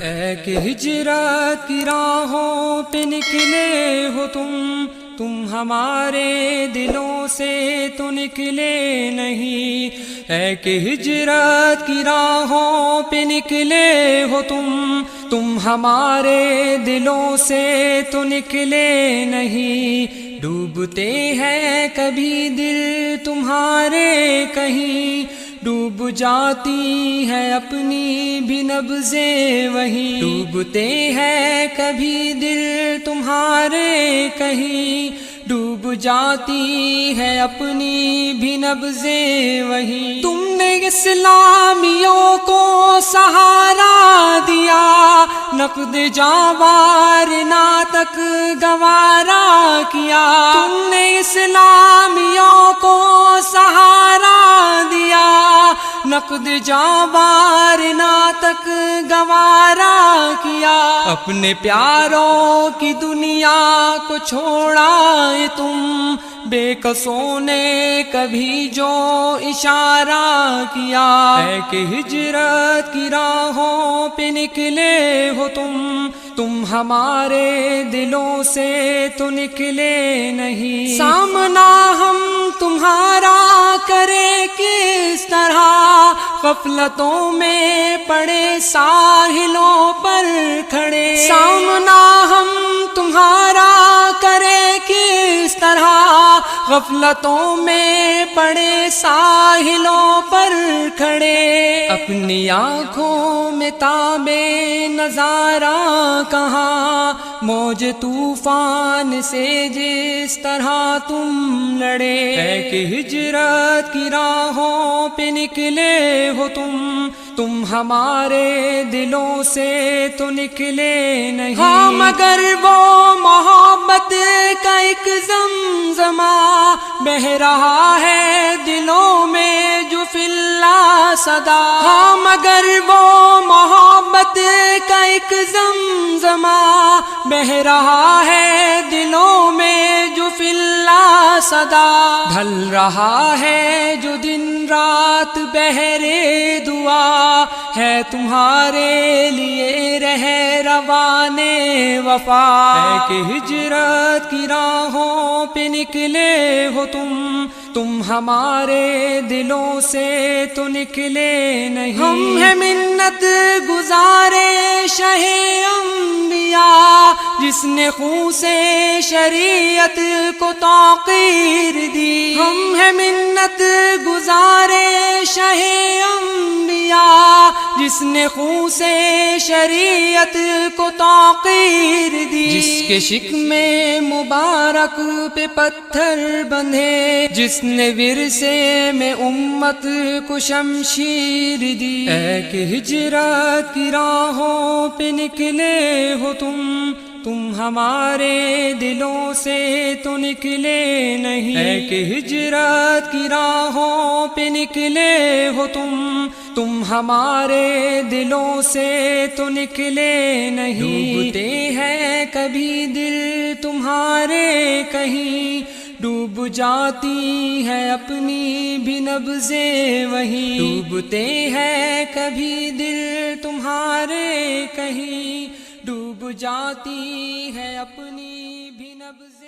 اے کہ ہجرت کی راہوں پہ نکلے ہو تم ہمارے دلوں سے تو نکلے نہیں۔ اے کہ ہجرت کی راہوں پہ نکلے ہو تم ہمارے دلوں سے تو نکلے نہیں۔ ڈوبتے ہیں کبھی دل تمہارے کہیں، ڈوب جاتی ہے اپنی بھی نبضیں وہیں۔ ڈوبتے ہیں کبھی دل تمہارے کہیں، ڈوب جاتی ہے اپنی بھی نبضیں وہیں۔ تم نے اسلامیوں کو سہارا دیا، نقد جاوارنا تک گوارا کیا۔ تم نے اسلامیوں کو سہارا دیا، نقد جاوارنا تک گوارا کیا۔ اپنے پیاروں کی دنیا کو چھوڑا ہے تم، بے قصوں نے کبھی جو اشارہ کیا۔ ہے کہ ہجرت کی راہوں پہ نکلے ہو تم ہمارے دلوں سے تو نکلے نہیں۔ سامنا ہم تمہارا کرے کس طرح، غفلتوں میں پڑے ساحلوں پر کھڑے۔ سامنا ہم تمہارا کرے کس طرح، غفلتوں میں پڑے ساحلوں پر کھڑے۔ اپنی آنکھوں میں تابے نظارہ کہاں، موج طوفان سے جس طرح تم لڑے۔ ہے کہ ہجرت کی راہوں پہ نکلے ہو تم ہمارے دلوں سے تو نکلے نہیں۔ ہاں مگر وہ محبت کا ایک زمزمہ بہہ رہا ہے دلوں میں جو فی اللہ صدا۔ ہاں مگر وہ محبت کا ایک زمزمہ بہہ رہا ہے دلوں میں جو فی اللہ صدا۔ ڈھل رہا ہے جو دن رات بہرے دعا، ہے تمہارے لیے رہ روانے وفا۔ ہے کہ ہجرت کی راہوں پہ نکلے ہو تم ہمارے دلوں سے تو نکلے نہیں۔ ہم ہیں منت گزارے شہ انبیاء، جس نے خون سے شریعت کو توقیر دی۔ ہم ہیں منت گزارے شہ انبیاء، جس نے خون سے شریعت کو توقیر دی۔ جس کے شکم مبارک پہ پتھر بندھے، جس نے ورثے میں امت کو شمشیر دی۔ اے کہ ہجرت کی راہوں پہ نکلے ہو تم ہمارے دلوں سے تو نکلے نہیں۔ ہے کہ ہجرت کی راہوں پہ نکلے ہو تم ہمارے دلوں سے تو نکلے نہیں۔ ڈوبتے ہیں کبھی دل تمہارے کہیں، ڈوب جاتی ہے اپنی بھی نبضیں وہیں۔ ڈوبتے ہیں کبھی دل تمہارے کہیں، ڈوب جاتی ہے اپنی بھی نبضیں۔